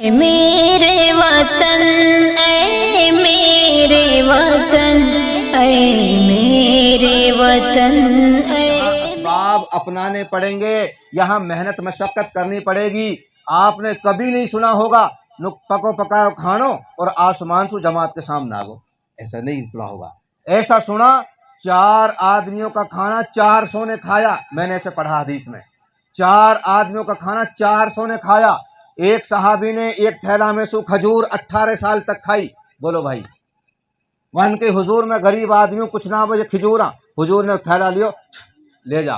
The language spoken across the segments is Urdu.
اے میرے وطن، اے میرے وطن، اے میرے وطن، اے اسباب اپنانے پڑیں گے، یہاں محنت مشقت کرنی پڑے گی۔ آپ نے کبھی نہیں سنا ہوگا پکو پکاؤ کھانو اور آسمان سو جماعت کے سامنے آگو، ایسا نہیں سنا ہوگا۔ ایسا سنا 4 آدمیوں کا کھانا 400 نے کھایا، میں نے اسے پڑھا حدیث میں۔ 4 آدمیوں کا کھانا 400 نے کھایا۔ ایک صحابی نے ایک تھیلا میں سو کھجور 18 سال تک کھائی۔ بولو بھائی، وہاں کے حضور میں غریب آدمیوں کچھ نہ بجے کھجورا، حضور نے تھیلا لیو لے جا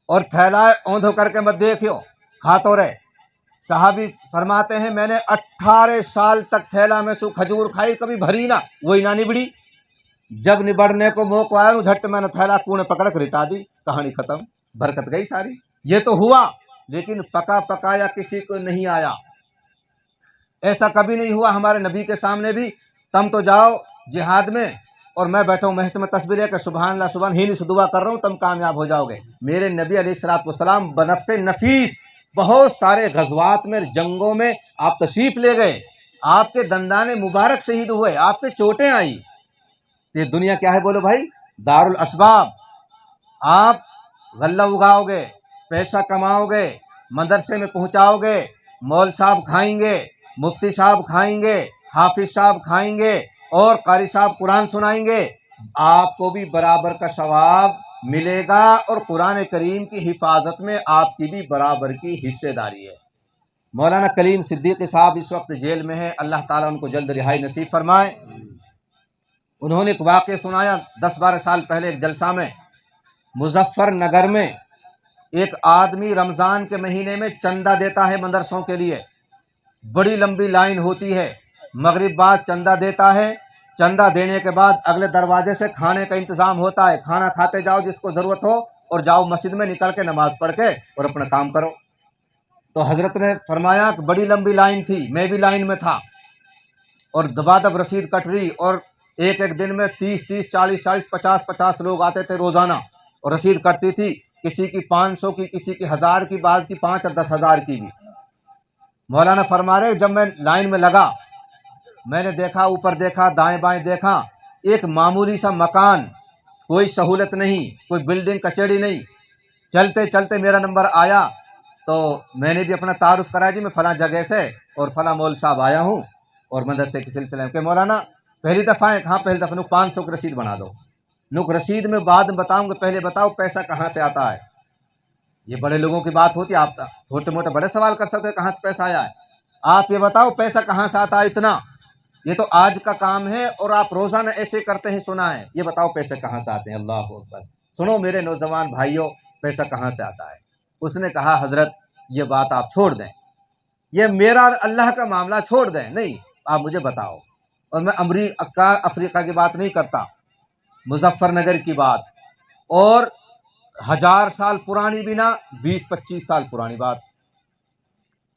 اور تھیلا اوندھو کر کے مت دیکھو، کھاتو رہے۔ صحابی فرماتے ہیں میں نے 18 سال تک تھیلا میں سو کھجور کھائی، کبھی بھری نہ، وہی نہ نبڑی۔ جب نبڑنے کو موقع آیا جھٹ میں نے تھیلا کونے پکڑ کے رتا دی، کہانی ختم، برکت گئی ساری۔ یہ تو ہوا، لیکن پکا پکایا کسی کو نہیں آیا۔ ایسا کبھی نہیں ہوا ہمارے نبی کے سامنے بھی۔ تم تو جاؤ جہاد میں اور میں بیٹھا ہوں محت میں تسبیح لے کر سبحان اللہ سبحان ہی نہیں سے دعا کر رہا ہوں، تم کامیاب ہو جاؤ گے۔ میرے نبی علیہ الصلوۃ والسلام بنفس نفیس بہت سارے غزوات میں، جنگوں میں آپ تشریف لے گئے، آپ کے دندان مبارک شہید ہوئے، آپ پہ چوٹیں آئی۔ یہ دنیا کیا ہے بولو بھائی؟ دار الاسباب۔ آپ غلہ اگاؤ گے، پیسہ کماؤ گے، مدرسے میں پہنچاؤ گے، مول صاحب کھائیں گے، مفتی صاحب کھائیں گے، حافظ صاحب کھائیں گے اور قاری صاحب قرآن سنائیں گے، آپ کو بھی برابر کا ثواب ملے گا، اور قرآن کریم کی حفاظت میں آپ کی بھی برابر کی حصے داری ہے۔ مولانا کلیم صدیقی صاحب اس وقت جیل میں ہیں، اللہ تعالیٰ ان کو جلد رہائی نصیب فرمائے۔ انہوں نے ایک واقعہ سنایا 10-12 سال پہلے ایک جلسہ میں، مظفر نگر میں ایک آدمی رمضان کے مہینے میں چندہ دیتا ہے مدرسوں کے لیے، بڑی لمبی لائن ہوتی ہے، مغرب بعد چندہ دیتا ہے، چندہ دینے کے بعد اگلے دروازے سے کھانے کا انتظام ہوتا ہے، کھانا کھاتے جاؤ جس کو ضرورت ہو، اور جاؤ مسجد میں نکل کے نماز پڑھ کے اور اپنا کام کرو۔ تو حضرت نے فرمایا کہ بڑی لمبی لائن تھی، میں بھی لائن میں تھا، اور دبادب رسید کٹ رہی، اور ایک دن میں 30 40 50 لوگ آتے تھے روزانہ، اور رسید کٹتی تھی، کسی کی 500 کی، کسی کی 1000 کی، بعض کی 5 اور 10,000 کی بھی۔ مولانا فرما رہے جب میں لائن میں لگا، میں نے دیکھا، اوپر دیکھا، دائیں بائیں دیکھا، ایک معمولی سا مکان، کوئی سہولت نہیں، کوئی بلڈنگ کچہری نہیں۔ چلتے چلتے میرا نمبر آیا تو میں نے بھی اپنا تعارف کرایا، جی میں فلاں جگہ سے اور فلاں مول صاحب آیا ہوں اور مدرسے کے سلسلے میں کہ مولانا پہلی دفعہ ہے، کہاں پہلی دفعہ؟ 500 کی رسید بنا دو۔ نک رسید میں بعد میں بتاؤں گا، پہلے بتاؤ پیسہ کہاں سے آتا ہے؟ یہ بڑے لوگوں کی بات ہوتی ہے، آپ چھوٹے موٹے بڑے سوال کر سکتے ہیں کہاں سے پیسہ آیا ہے، آپ یہ بتاؤ پیسہ کہاں سے آتا ہے اتنا؟ یہ تو آج کا کام ہے اور آپ روزانہ ایسے کرتے ہیں، سنا ہے، یہ بتاؤ پیسے کہاں سے آتے ہیں؟ اللہ اکبر! سنو میرے نوجوان بھائیوں، پیسہ کہاں سے آتا ہے؟ اس نے کہا حضرت یہ بات آپ چھوڑ دیں، یہ میرا اللہ کا معاملہ چھوڑ دیں، نہیں آپ مجھے بتاؤ۔ اور میں امریکہ افریقہ کی بات نہیں کرتا، مظفر نگر کی بات، اور 1000 سال پرانی بھی نہ، 20-25 سال پرانی بات۔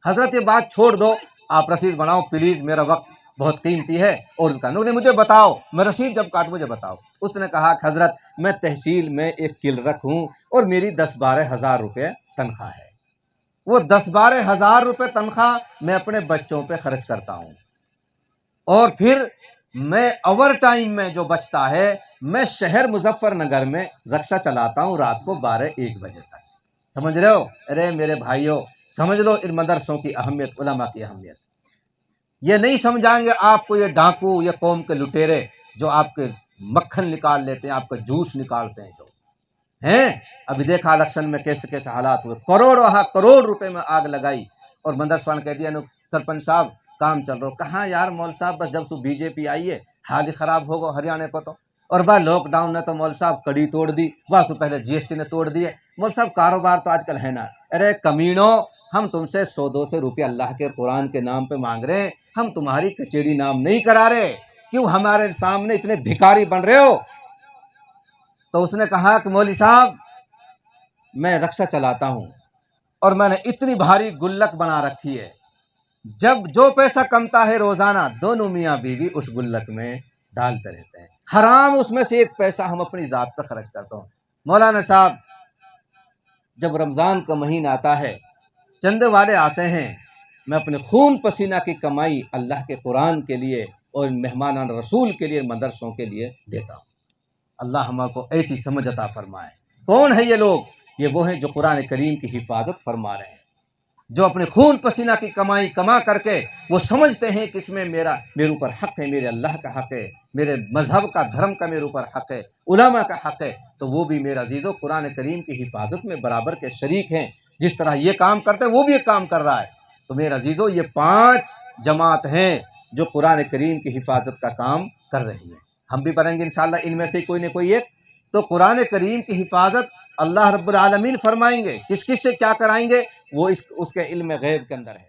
حضرت یہ بات چھوڑ دو، آپ رسید بناؤ پلیز، میرا وقت بہت قیمتی ہے، اور ان کا انہوں نے مجھے بتاؤ، میں رسید جب کاٹ مجھے بتاؤ۔ اس نے کہا کہ حضرت میں تحصیل میں ایک کلرک ہوں اور میری 10-12 ہزار روپے تنخواہ ہے، وہ 10-12 ہزار روپے تنخواہ میں اپنے بچوں پہ خرچ کرتا ہوں، اور پھر میں اوور ٹائم میں جو بچتا ہے میں شہر مظفر نگر میں رکشہ چلاتا ہوں رات کو 12-1 بجے تک۔ سمجھ رہے ہو؟ ارے میرے بھائیوں سمجھ لو ان مدرسوں کی اہمیت، علماء کی اہمیت۔ یہ نہیں سمجھائیں گے آپ کو یہ ڈاکو، یہ قوم کے لٹیرے جو آپ کے مکھن نکال لیتے ہیں، آپ کا جوس نکالتے ہیں، جو ہیں ابھی دیکھا الیکشن میں کیسے کیسے حالات ہوئے، کروڑ روپے میں آگ لگائی، اور مدرسہ نے کہہ دیا سرپنچ صاحب کام چل رہا، کہاں یار مول صاحب، بس جب سے بی جے پی آئی ہے حال ہی خراب ہوگا ہریانہ کو تو، اور بھائی لاک ڈاؤن نے تو مول صاحب کڑی توڑ دی، بس پہلے جی ایس ٹی نے توڑ دیے، مول صاحب کاروبار تو آج کل ہے نا۔ ارے کمینوں، ہم تم سے 100-200 روپے اللہ کے قرآن کے نام پہ مانگ رہے ہیں، ہم تمہاری کچہری نام نہیں کرا رہے، کیوں ہمارے سامنے اتنے بھکاری بن رہے ہو؟ تو اس نے کہا کہ مولوی صاحب میں رکشہ چلاتا ہوں اور میں نے اتنی بھاری گلک بنا رکھی ہے، جب جو پیسہ کمتا ہے روزانہ دونوں میاں بیوی اس گلک میں ڈالتے رہتے ہیں، حرام اس میں سے ایک پیسہ ہم اپنی ذات پر خرچ کرتا ہوں۔ مولانا صاحب جب رمضان کا مہینہ آتا ہے چندے والے آتے ہیں میں اپنے خون پسینہ کی کمائی اللہ کے قرآن کے لیے اور مہمانان رسول کے لیے، مدرسوں کے لیے دیتا ہوں۔ اللہ ہمارے کو ایسی سمجھ عطا فرمائے۔ کون ہے یہ لوگ؟ یہ وہ ہیں جو قرآن کریم کی حفاظت فرما رہے ہیں، جو اپنے خون پسینہ کی کمائی کما کر کے وہ سمجھتے ہیں کہ اس میں میرے اوپر حق ہے، میرے اللہ کا حق ہے، میرے مذہب کا، دھرم کا میرے اوپر حق ہے، علماء کا حق ہے، تو وہ بھی میرے عزیزوں قرآن کریم کی حفاظت میں برابر کے شریک ہیں۔ جس طرح یہ کام کرتے ہیں وہ بھی ایک کام کر رہا ہے۔ تو میرے عزیزوں یہ 5 جماعت ہیں جو قرآن کریم کی حفاظت کا کام کر رہی ہیں۔ ہم بھی پڑھیں گے انشاءاللہ ان میں سے کوئی نہ کوئی ایک۔ تو قرآن کریم کی حفاظت اللہ رب العالمین فرمائیں گے، کس کس سے کیا کرائیں گے وہ اس کے علم غیب کے اندر ہے۔